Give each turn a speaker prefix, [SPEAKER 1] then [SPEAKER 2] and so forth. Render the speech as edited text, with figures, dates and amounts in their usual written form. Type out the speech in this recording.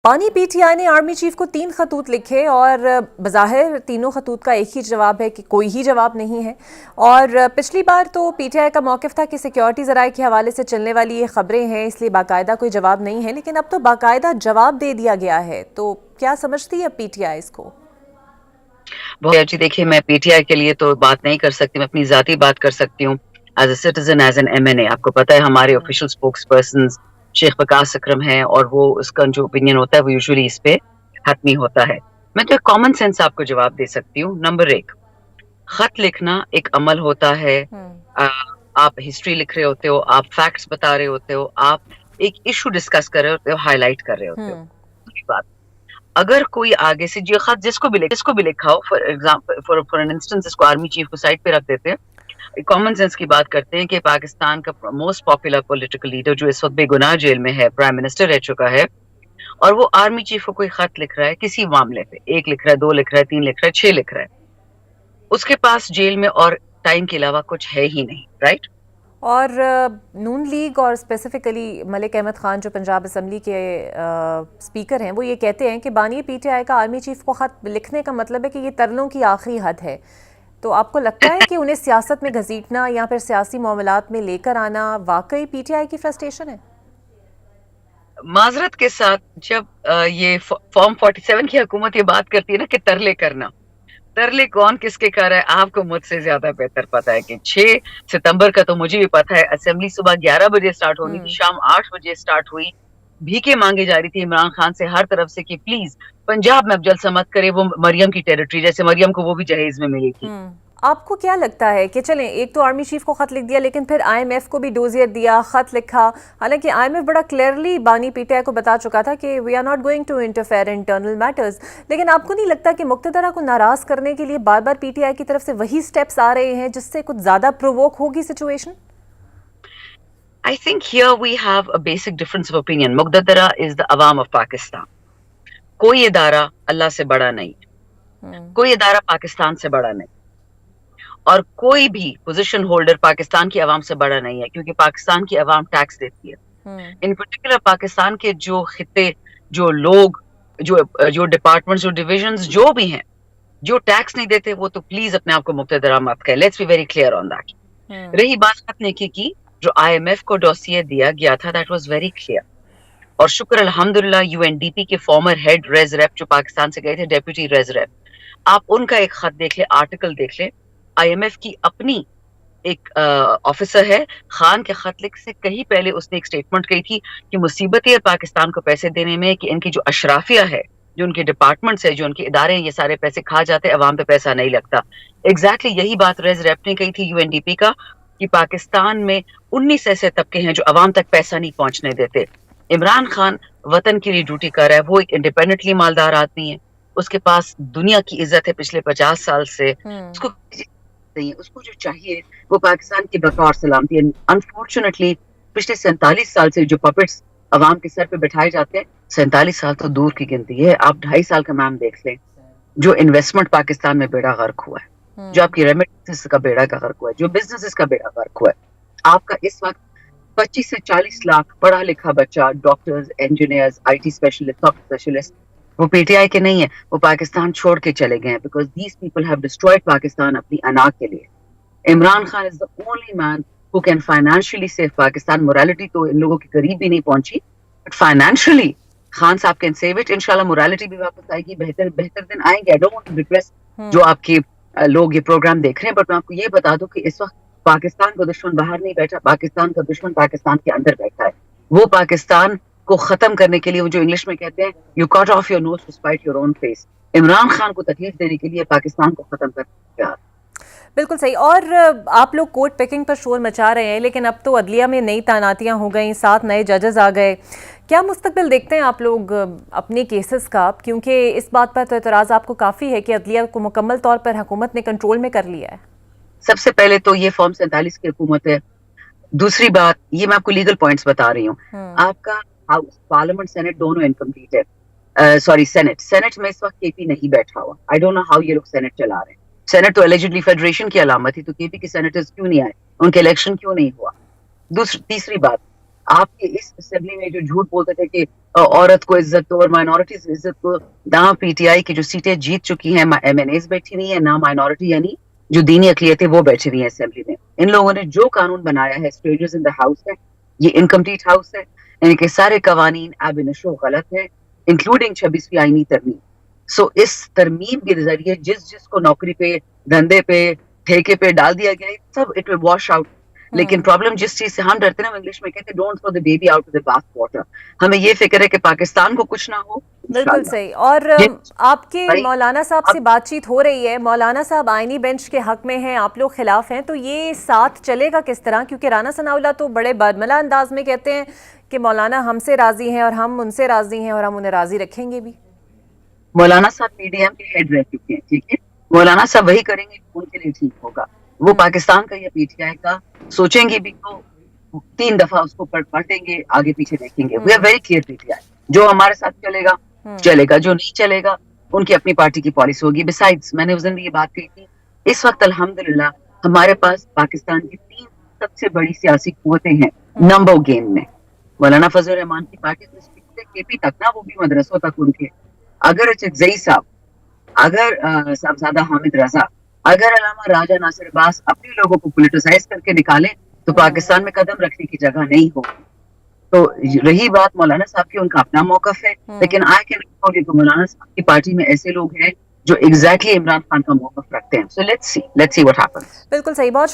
[SPEAKER 1] بانی P T آئی نے army chief کو 3 خطوط لکھے اور بظاہر تینوں خطوط کا ایک ہی جواب ہے کہ کوئی ہی جواب نہیں ہے. اور پچھلی بار تو پی ٹی آئی کا موقف تھا کہ سیکیورٹی ذرائع کے حوالے سے چلنے والی یہ خبریں ہیں اس لیے باقاعدہ کوئی جواب نہیں ہے، لیکن اب تو باقاعدہ جواب دے دیا گیا ہے. تو کیا سمجھتی ہے پی ٹی آئی اس کو؟
[SPEAKER 2] جی دیکھیے، میں پی ٹی آئی کے لیے تو بات نہیں کر سکتی، میں اپنی ذاتی بات کر سکتی ہوں as a citizen, as an M N A. آپ کو پتا ہے ہمارے آفیشیل اسپوکس پرسنز شیخ وقاص اکرم ہیں اور وہ اس کا جو اوپینین ہوتا ہے وہ یوزلی اس پہ حتمی ہوتا ہے. میں تو ایک کامن سینس آپ کو جواب دے سکتی ہوں. نمبر 1، خط لکھنا ایک عمل ہوتا ہے. آپ ہسٹری لکھ رہے ہوتے ہو، آپ فیکٹس بتا رہے ہوتے ہو، آپ ایک ایشو ڈسکس کر رہے ہوتے ہو، ہائی لائٹ کر رہے ہوتے ہو. دوسری بات، اگر کوئی آگے سے جو خط جس کو بھی لکھا ہو، for example for an instance اس کو آرمی چیف کو سائڈ پہ رکھ دیتے ہیں، کامن سینس کی بات کرتے ہیں کہ پاکستان کا موسٹ پاپولر پولیٹیکل لیڈر جو اس وقت بے گناہ جیل میں ہے، پرائم منسٹر رہ چکا ہے، اور وہ آرمی چیف کو کوئی خط لکھ رہا ہے کسی معاملے پہ، 1 لکھ رہا ہے، 2 لکھ رہا ہے، 3 لکھ رہا ہے، 6 لکھ رہا ہے، اس کے پاس جیل میں اور ٹائم کے علاوہ کچھ ہے ہی نہیں، رائٹ؟
[SPEAKER 1] اور نون لیگ اور اسپیسیفکلی ملک احمد خان جو پنجاب اسمبلی کے اسپیکر ہیں، وہ یہ کہتے ہیں کہ بانی پی ٹی آئی کا آرمی چیف کو خط لکھنے کا مطلب ہے کہ یہ ترلوں کی آخری حد ہے. تو آپ کو لگتا ہے کہ انہیں سیاست میں گھسیٹنا یا پھر سیاسی معاملات میں لے کر آنا واقعی پی ٹی آئی کی فرسٹریشن ہے؟
[SPEAKER 2] معذرت کے ساتھ، جب یہ فارم 47 کی حکومت یہ بات کرتی ہے نا کہ ترلے کرنا، ترلے کون کس کے کر رہا ہے آپ کو مجھ سے زیادہ بہتر پتا ہے. کہ 6 ستمبر کا تو مجھے بھی پتا ہے، اسمبلی صبح 11 بجے سٹارٹ ہونی تھی، شام 8 بجے سٹارٹ ہوئی. بھیکیں مانگی جا رہی تھی عمران خان سے ہر طرف سے کہ پلیز پنجاب میں اب جلسہ مت کرے، وہ مریم کی ٹیریٹری، جیسے مریم کو وہ بھی جہیز میں ملی تھی.
[SPEAKER 1] آپ کو کیا لگتا ہے کہ چلیں ایک تو آرمی چیف کو خط لکھ دیا، لیکن پھر آئی ایم ایف کو بھی ڈوزیئر دیا، خط لکھا، حالانکہ آئی ایم ایف بڑا کلیئرلی بانی پی ٹی آئی کو بتا چکا تھا کہ we are not going to interfere internal matters. لیکن آپ کو نہیں لگتا کہ مقتدرہ کو ناراض کرنے کے لیے بار بار پی ٹی آئی کی طرف سے وہی سٹیپس آ رہے ہیں جس سے کچھ زیادہ پرووک ہوگی situation?
[SPEAKER 2] I think here we have a basic difference of opinion. مقتدرہ is the عوام of پاکستان. کوئی ادارہ اللہ سے بڑا نہیں، کوئی ادارہ پاکستان سے بڑا نہیں، اور کوئی بھی پوزیشن ہولڈر پاکستان کی عوام سے بڑا نہیں ہے، کیونکہ پاکستان کی عوام ٹیکس دیتی ہے. ان پرٹیکولر پاکستان کے جو خطے، جو لوگ، جو ڈپارٹمنٹس، جو ڈویژنز جو بھی ہیں، جو ٹیکس نہیں دیتے، وہ تو پلیز اپنے آپ کو مقتدرہ مت کہیں. Let's be very clear on that. رہی بات خط نیکی کی، جو آئی ایم ایف کو ڈوسیے دیا گیا تھا، دیٹ واز ویری کلیئر. اور شکر الحمدللہ یو این ڈی پی کے فارمر ہیڈ ریز ریپ جو پاکستان سے گئے تھے، ڈیپوٹی ریز ریپ، آپ ان کا ایک خط دیکھ لیں، آرٹیکل دیکھ لیں. آئی ایم ایف کی اپنی ایک آفیسر ہے، خان کے خط لکھ سے کہیں پہلے اس نے ایک سٹیٹمنٹ کہی تھی کہ مصیبت یہ پاکستان کو پیسے دینے میں کہ ان کی جو اشرافیہ ہے، جو ان کے ڈپارٹمنٹس ہے، جو ان کے ادارے ہیں، یہ سارے پیسے کھا جاتے، عوام پہ پیسہ نہیں لگتا. ایگزیکٹلی یہی بات ریز ریپ نے کہی تھی یو این ڈی پی کا، کہ پاکستان میں 19 ایسے طبقے ہیں جو عوام تک پیسہ نہیں پہنچنے دیتے. عمران خان وطن کے لیے ڈیوٹی کر رہا ہے، وہ ایک انڈیپینڈنٹلی مالدار آدمی ہے، اس کے پاس دنیا کی عزت ہے پچھلے 50 سال سے. اس کو جو چاہیے وہ پاکستان کی بقا اور سلامتی ہے. انفارچونیٹلی پچھلے 47 سال سے جو پپٹس عوام کے سر پہ بٹھائے جاتے ہیں، 47 سال تو دور کی گنتی ہے. آپ 2.5 سال کا میم دیکھ لیں، جو انویسٹمنٹ پاکستان میں بیڑا غرق ہوا ہے، جو آپ کی ریمیٹنس کا بیڑا کا غرق ہوا ہے، جو بزنس کا بیڑا غرق ہوا ہے. آپ کا اس وقت 25 سے 40 لاکھ پڑھا لکھا بچہ، doctors, engineers, I T specialist, soft specialist, وہ پی ٹی آئی کے نہیں ہیں، وہ پاکستان چھوڑ کے چلے گئے ہیں، because these people have destroyed Pakistan اپنی انا کے لیے. عمران خان از the only man who can financially save Pakistan. morality تو ان لوگوں کے قریب بھی نہیں پہنچی، but financially خان صاحب can save it. انشاءاللہ morality بھی واپس آئے گی، بہتر دن آئیں گے. I don't want to request جو آپ کے لوگ یہ پروگرام دیکھ رہے ہیں، بٹ میں آپ کو یہ بتا دوں کہ اس وقت پاکستان کا دشمن باہر نہیں بیٹھا، پاکستان کا دشمن پاکستان کے اندر بیٹھا ہے. وہ پاکستان کو ختم کرنے کے لیے، وہ جو انگلش میں کہتے ہیں you cut off your nose to spite your own face, Imran Khan کو تکلیف دینے کے لیے پاکستان کو ختم کرنے کا.
[SPEAKER 1] بالکل صحیح. اور آپ لوگ کوٹ پیکنگ پر شور مچا رہے ہیں، لیکن اب تو عدلیہ میں نئی تعیناتیاں ہو گئیں، 7 نئے ججز آ گئے. کیا مستقبل دیکھتے ہیں آپ لوگ اپنے کیسز کا؟ کیونکہ اس بات پر تو اعتراض آپ کو کافی ہے کہ عدلیہ کو مکمل طور پر حکومت نے کنٹرول میں کر لیا ہے.
[SPEAKER 2] سب سے پہلے تو یہ فارم 47 کی حکومت ہے. دوسری بات، یہ میں آپ کو لیگل پوائنٹس بتا رہی ہوں. آپ کا ہاؤس، پارلیمنٹ، سینٹ دونوں انکمپلیٹ ہے. سوری، سینٹ میں اس وقت کے پی نہیں بیٹھا ہوا. آئی ڈونٹ نو ہاؤ یہ لوگ سینٹ چلا رہے ہیں. سینٹ تو ایلیجڈلی فیڈریشن کی علامت تھی، تو کے پی کے سینیٹرز کیوں نہیں آئے، ان کے الیکشن کیوں نہیں ہوا؟ تیسری بات، آپ کے اس اسمبلی میں جو جھوٹ بولتے تھے کہ عورت کو عزت دو اور مائنورٹیز عزت کو، نہ پی ٹی آئی کی جو سیٹیں جیت چکی ہیں ایم این ایز بیٹھی ہوئی ہیں، نہ مائنورٹی یعنی جو دینی اقلیت ہے وہ بیٹھی ہوئی ہیں اسمبلی میں. ان لوگوں نے جو قانون بنایا ہے اسٹریجرز ان دا ہاؤس ہے، یہ انکمپلیٹ ہاؤس ہے، یعنی کہ سارے قوانین اب نشو غلط ہے انکلوڈنگ 26ویں آئینی ترمیم. سو اس ترمیم کے ذریعے جس کو نوکری پہ، دھندے پہ، ٹھیکے پہ ڈال دیا گیا ہے، سب اٹ ول واش آؤٹ. لیکن پرابلم جس چیز سے ہم ڈرتے ہیں نا، انگلش میں کہتے ہیں don't throw the baby out of the bath water. ہمیں یہ فکر ہے کہ پاکستان کو کچھ نہ ہو.
[SPEAKER 1] بالکل صحیح. اور آپ کے مولانا صاحب سے بات چیت ہو رہی ہے، مولانا صاحب آئینی بینچ کے حق میں ہیں، آپ لوگ خلاف ہیں، تو یہ ساتھ چلے گا کس طرح؟ کیونکہ رانا ثناء اللہ تو بڑے برملا انداز میں کہتے ہیں کہ مولانا ہم سے راضی ہیں اور ہم ان سے راضی ہیں اور ہم انہیں راضی رکھیں گے بھی.
[SPEAKER 2] مولانا صاحب پی ڈی ایم کے ہیڈ رہ چکے ہیں، ٹھیک ہے، مولانا صاحب وہی کریں گے جو ان کے لیے ٹھیک ہوگا. وہ پاکستان کا یا پی ٹی آئی کا سوچیں گے بھی تو 3 دفعہ اس کو پلٹیں گے، آگے پیچھے دیکھیں گے. We are very clear P T I, جو ہمارے ساتھ چلے گا چلے گا، جو نہیں چلے گا ان کی اپنی پارٹی کی پالیسی ہوگی. بسائڈس میں نے اس دن بھی یہ بات کہی تھی، اس وقت الحمدللہ ہمارے پاس پاکستان کی 3 سب سے بڑی سیاسی قوتیں ہیں نمبر گیم میں. مولانا فضل الرحمان کی پارٹی کے پی تک نا، وہ بھی مدرسوں تک ان کے، اگر اچھزئی صاحب، اگر صاحبزادہ حامد رضا، اگر علامہ راجہ ناصر عباس اپنے لوگوں کو پولیٹیسائز کر کے نکالیں تو پاکستان میں قدم رکھنے کی جگہ نہیں ہوگی. تو رہی بات مولانا صاحب کی، ان کا اپنا موقف ہے، لیکن آئی کین ٹیل یو کہ مولانا صاحب کی پارٹی میں ایسے لوگ ہیں جو ایگزیکٹلی عمران خان کا موقف رکھتے ہیں. So let's see what happens.
[SPEAKER 1] بالکل صحیح. بہت